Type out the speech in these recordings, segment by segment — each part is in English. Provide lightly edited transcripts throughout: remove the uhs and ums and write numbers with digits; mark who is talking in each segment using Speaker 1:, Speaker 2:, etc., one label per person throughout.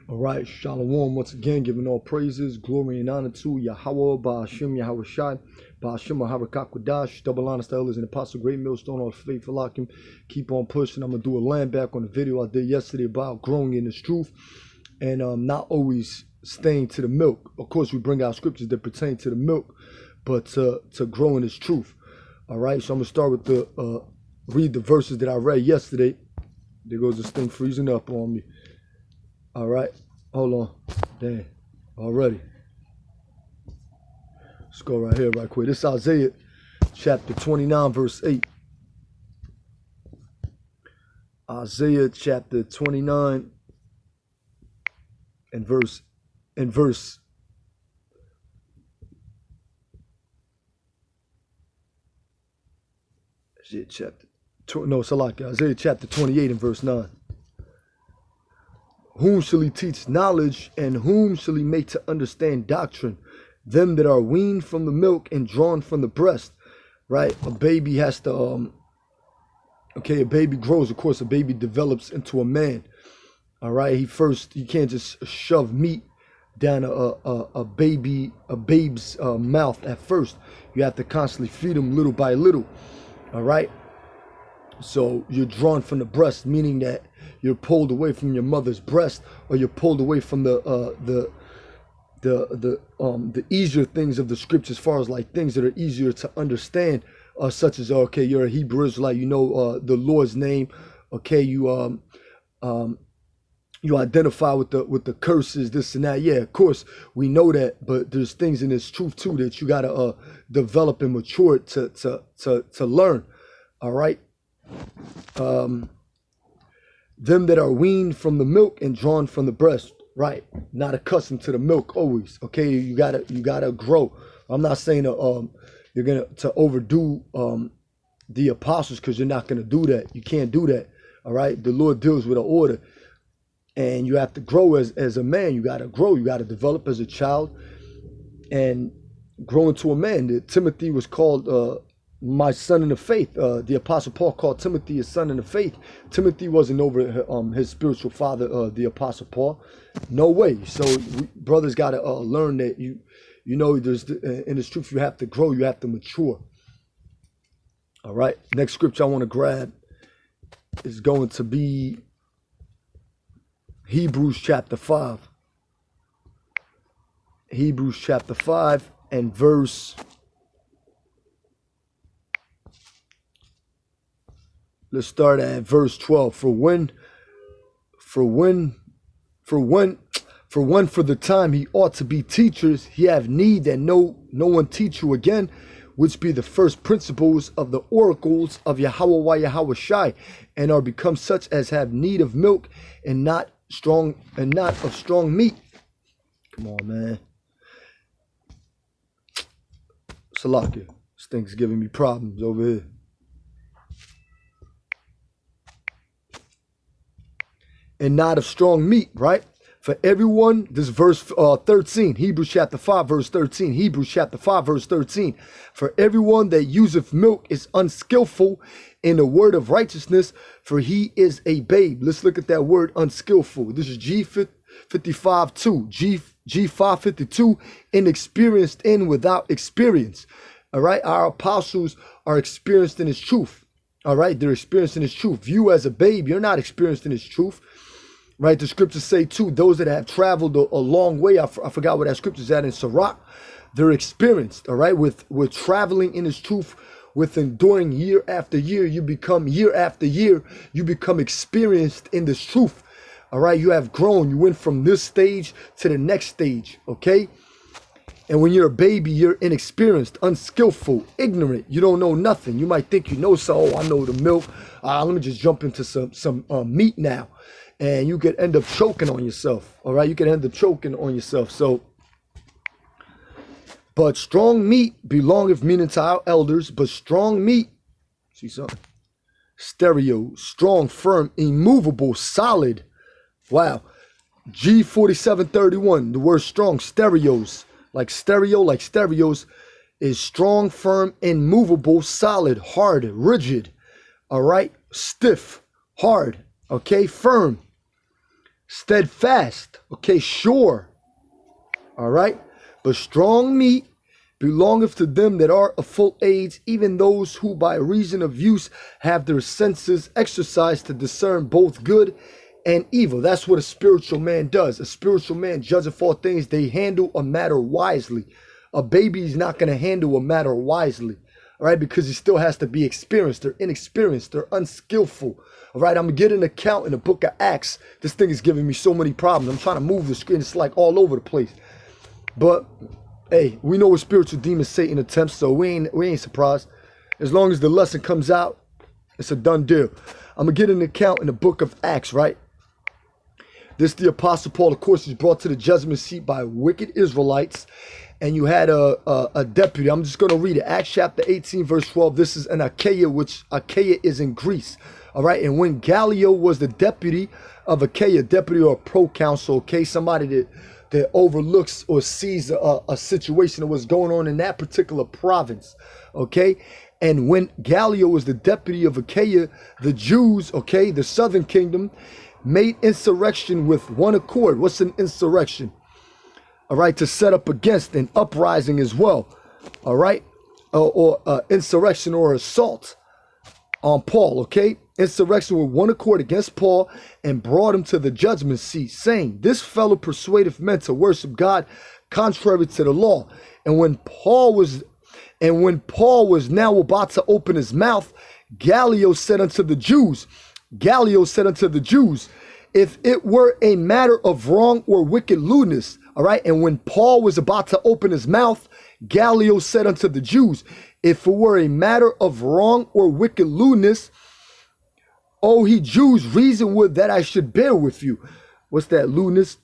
Speaker 1: All right, Shalom once again, giving all praises, glory, and honor to Yahweh, Ba'ashem, Yahweh Shai, Ba'ashem, Harakakwadash, double honest elders, and apostle, great millstone, all faithful Akim. Keep on pushing. I'm going to do a land back on the video I did yesterday about growing in this truth and not always staying to the milk. Of course, we bring out scriptures that pertain to the milk, but to grow in this truth. All right, so I'm going to start with the, read the verses that I read yesterday. There goes this thing freezing up on me. All right, hold on. Damn, already. Let's go right here right quick. This is Isaiah chapter 29, verse 8. Isaiah chapter 29 and verse Isaiah chapter 28 and verse 9. Whom shall he teach knowledge, and whom shall he make to understand doctrine? Them that are weaned from the milk and drawn from the breast. Right? A baby has to, a baby grows. Of course, a baby develops into a man. All right? You can't just shove meat down a babe's mouth at first. You have to constantly feed them little by little. All right? So you're drawn from the breast, meaning that you're pulled away from your mother's breast, or you're pulled away from the easier things of the scripture, as far as like things that are easier to understand, such as okay, you're a Hebrew Israelite, you know the Lord's name, okay, you identify with the curses, this and that. Yeah, of course we know that, but there's things in this truth too that you gotta develop and mature to learn. All right. Them that are weaned from the milk and drawn from the breast, right? Not accustomed to the milk always. Okay, you gotta grow. I'm not saying you're gonna overdo the apostles, because you're not gonna do that. You can't do that. All right, the Lord deals with an order, and you have to grow as a man. You gotta grow. You gotta develop as a child and grow into a man. Timothy was called my son in the faith. The apostle Paul called Timothy his son in the faith. Timothy wasn't over his spiritual father, the apostle Paul. No way. So brothers got to learn that you know there's in this truth you have to grow, you have to mature. All right. Next scripture I want to grab is going to be Hebrews chapter 5. Hebrews chapter 5 and verse. Let's start at verse 12. For the time he ought to be teachers, he have need that no one teach you again, which be the first principles of the oracles of Yahweh Yahweh Shai, and are become such as have need of milk and not of strong meat. Come on, man. Salakia. This thing's giving me problems over here. And not of strong meat, right? For everyone, this verse 13, Hebrews chapter 5, verse 13. Hebrews chapter 5, verse 13. For everyone that useth milk is unskillful in the word of righteousness, for he is a babe. Let's look at that word unskillful. This is G55:2. G552, inexperienced in without experience. All right, our apostles are experienced in his truth. All right, they're experienced in his truth. You as a babe, you're not experienced in his truth. Right, the scriptures say too, those that have traveled a long way, I forgot what that scripture is at in Sirach, they're experienced, all right, with traveling in his truth, with enduring year after year, year after year, you become experienced in this truth, all right, you have grown, you went from this stage to the next stage, okay, and when you're a baby, you're inexperienced, unskillful, ignorant, you don't know nothing, you might think you know, so, I know the milk, let me just jump into some meat now. And you could end up choking on yourself. All right. You could end up choking on yourself. So, but strong meat belongeth, meaning to our elders, but strong meat, see something? Stereo, strong, firm, immovable, solid. Wow. G4731, the word strong, stereos, like stereos, is strong, firm, immovable, solid, hard, rigid. All right. Stiff, hard, okay, firm. steadfast, okay, sure, all right? But strong meat belongeth to them that are of full age, even those who by reason of use have their senses exercised to discern both good and evil. That's what a spiritual man does. A spiritual man judgeth all things. They handle a matter wisely. A baby is not going to handle a matter wisely, all right, because he still has to be experienced. They're inexperienced. They're unskillful. All right, I'm going to get an account in the book of Acts. This thing is giving me so many problems. I'm trying to move the screen. It's like all over the place. But hey, we know what spiritual demon Satan attempts, so we ain't surprised. As long as the lesson comes out, it's a done deal. I'm going to get an account in the book of Acts, right? This, the Apostle Paul, of course, is brought to the judgment seat by wicked Israelites. And you had a deputy. I'm just going to read it. Acts chapter 18, verse 12. This is in Achaia, which Achaia is in Greece. All right. And when Gallio was the deputy of Achaia, deputy or proconsul, okay, somebody that overlooks or sees a situation that was going on in that particular province, okay? And when Gallio was the deputy of Achaia, the Jews, okay, the southern kingdom, made insurrection with one accord. What's an insurrection? All right, to set up against an uprising as well, all right? Or insurrection or assault on Paul, okay? Insurrection with one accord against Paul, and brought him to the judgment seat, saying, this fellow persuadeth men to worship God contrary to the law. And when Paul was now about to open his mouth, Gallio said unto the Jews, if it were a matter of wrong or wicked lewdness, all right, and when Paul was about to open his mouth, Gallio said unto the Jews, if it were a matter of wrong or wicked lewdness, O ye Jews, reason would that I should bear with you. What's that? Lewdness?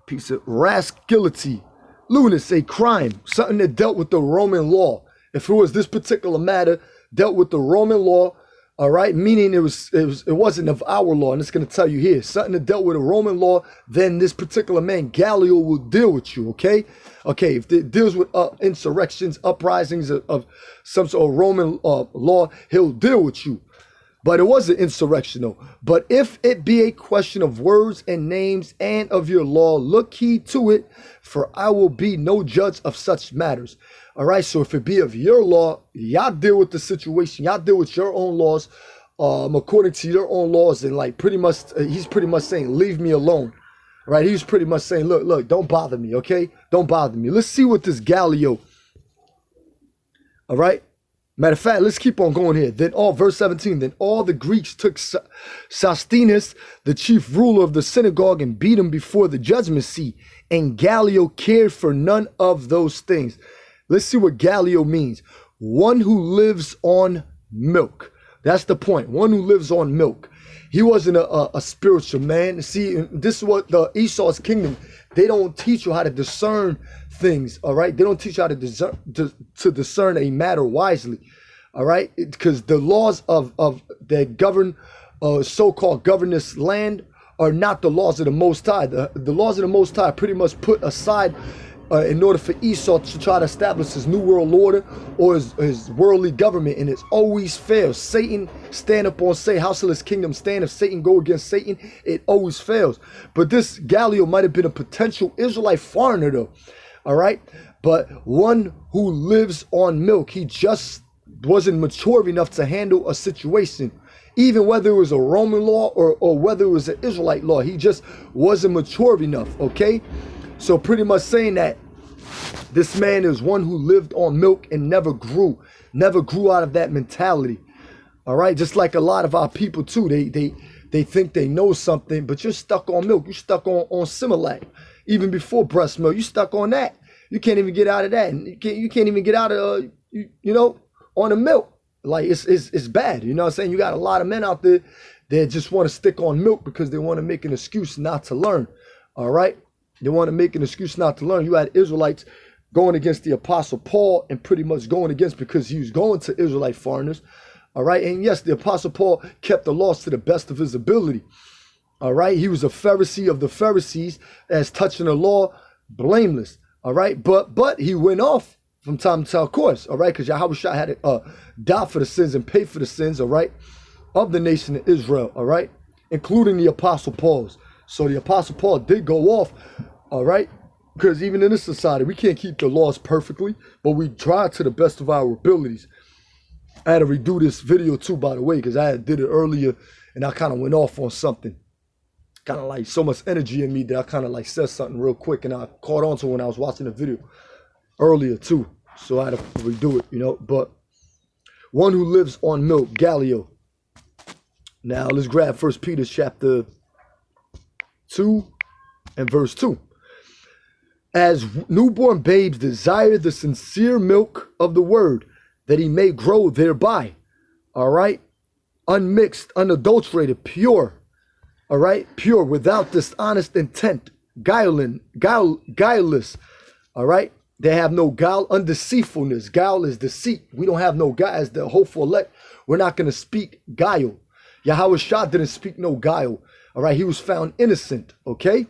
Speaker 1: Piece of rascality. Lewdness, a crime, something that dealt with the Roman law. If it was this particular matter, dealt with the Roman law, all right, meaning it wasn't of our law, and it's going to tell you here, something that dealt with the Roman law, then this particular man, Gallio, will deal with you, okay? Okay, if it deals with insurrections, uprisings of some sort of Roman law, he'll deal with you. But it was an insurrection, though. But if it be a question of words and names and of your law, look heed to it, for I will be no judge of such matters. All right, so if it be of your law, y'all deal with the situation. Y'all deal with your own laws according to your own laws. And like pretty much, he's pretty much saying, leave me alone. All right, he's pretty much saying, look, don't bother me, okay? Don't bother me. Let's see what this Gallio, all right? Matter of fact, let's keep on going here. Then verse 17, then all the Greeks took Sosthenes, the chief ruler of the synagogue, and beat him before the judgment seat. And Gallio cared for none of those things. Let's see what Gallio means. One who lives on milk. That's the point. One who lives on milk. He wasn't a spiritual man. See, this is what the Esau's kingdom, they don't teach you how to discern things, all right? They don't teach you how to discern a matter wisely, all right? Because the laws of that govern so-called govern this land are not the laws of the Most High. The laws of the Most High pretty much put aside in order for Esau to try to establish his new world order or his worldly government, and it's always fails. Satan stand up on Satan, how shall his kingdom stand if Satan go against Satan? It always fails. But this Gallio might have been a potential Israelite foreigner though, all right? But one who lives on milk, he just wasn't mature enough to handle a situation. Even whether it was a Roman law or whether it was an Israelite law, he just wasn't mature enough, okay? So pretty much saying that this man is one who lived on milk and never grew out of that mentality. All right, just like a lot of our people too. They think they know something, but you're stuck on milk. You're stuck on Similac. Even before breast milk, you're stuck on that. You can't even get out of that. And you can't even get out of on the milk. Like it's bad. You know what I'm saying? You got a lot of men out there that just want to stick on milk because they want to make an excuse not to learn. All right. They want to make an excuse not to learn. You had Israelites going against the Apostle Paul and pretty much going against because he was going to Israelite foreigners. All right. And yes, the Apostle Paul kept the laws to the best of his ability. All right. He was a Pharisee of the Pharisees, as touching the law, blameless. All right. But he went off from time to time, of course. All right. Because Yahushua had to die for the sins and pay for the sins. All right. Of the nation of Israel. All right. Including the Apostle Paul's. So the Apostle Paul did go off, all right? Because even in this society, we can't keep the laws perfectly, but we try to the best of our abilities. I had to redo this video too, by the way, because I did it earlier and I kind of went off on something. Kind of like so much energy in me that I kind of like said something real quick and I caught on to when I was watching the video earlier too. So I had to redo it, you know. But one who lives on milk, Gallio. Now let's grab 1 Peter chapter 2 and verse 2. As newborn babes desire the sincere milk of the word, that he may grow thereby. All right? Unmixed, unadulterated, pure. All right? Pure, without dishonest intent, guileless. All right? They have no guile, undeceitfulness. Guile is deceit. We don't have no guile. As the hopeful elect, we're not going to speak guile. Yahweh Shah didn't speak no guile. All right? He was found innocent. Okay?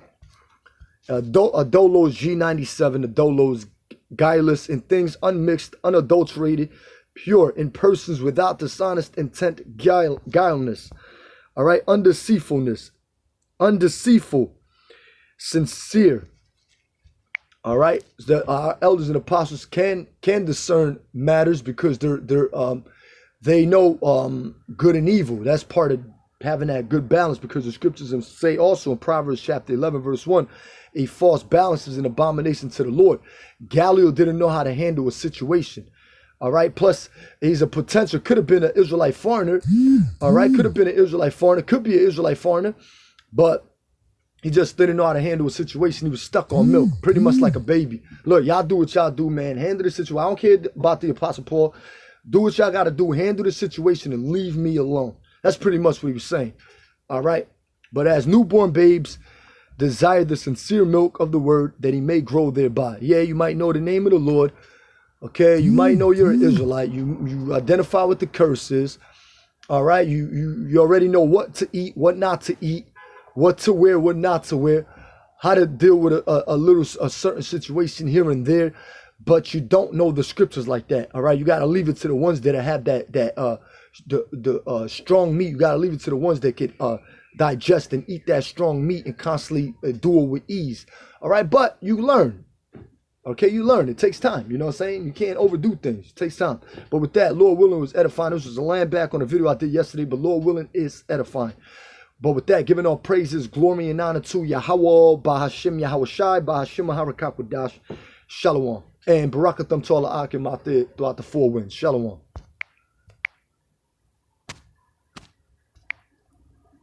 Speaker 1: Dolos G97, the Dolos guileless in things unmixed, unadulterated, pure in persons without dishonest intent, guileless. All right, undeceitfulness, undeceitful, sincere. All right, our elders and apostles can discern matters because they know good and evil. That's part of having that good balance, because the scriptures say also in Proverbs chapter 11 verse 1, a false balance is an abomination to the Lord. Gallio didn't know how to handle a situation. All right. Plus, he's a potential, could have been an Israelite foreigner. All right. Could have been an Israelite foreigner, could be an Israelite foreigner, but he just didn't know how to handle a situation. He was stuck on milk, pretty much like a baby. Look, y'all do what y'all do, man. Handle the situation. I don't care about the Apostle Paul. Do what y'all got to do. Handle the situation and leave me alone. That's pretty much what he was saying. All right. But as newborn babes, desire the sincere milk of the word, that he may grow thereby. Yeah, you might know the name of the Lord. Okay, you might know you're an Israelite. You identify with the curses. All right, you already know what to eat, what not to eat, what to wear, what not to wear, how to deal with a certain situation here and there. But you don't know the scriptures like that. All right, you got to leave it to the ones that have the strong meat. You got to leave it to the ones that could digest and eat that strong meat and constantly do it with ease. All right, but you learn. Okay, you learn. It takes time. You know what I'm saying? You can't overdo things. It takes time. But with that, Lord willing, was edifying. This was a land back on a video I did yesterday, but Lord willing is edifying. But with that, giving all praises, glory, and honor to Yahweh, Bahashim Yahweh Shai, Bahashim Harakakwadash, Shalom. And Barakatham to all the Akim out there throughout the four winds. Shalom.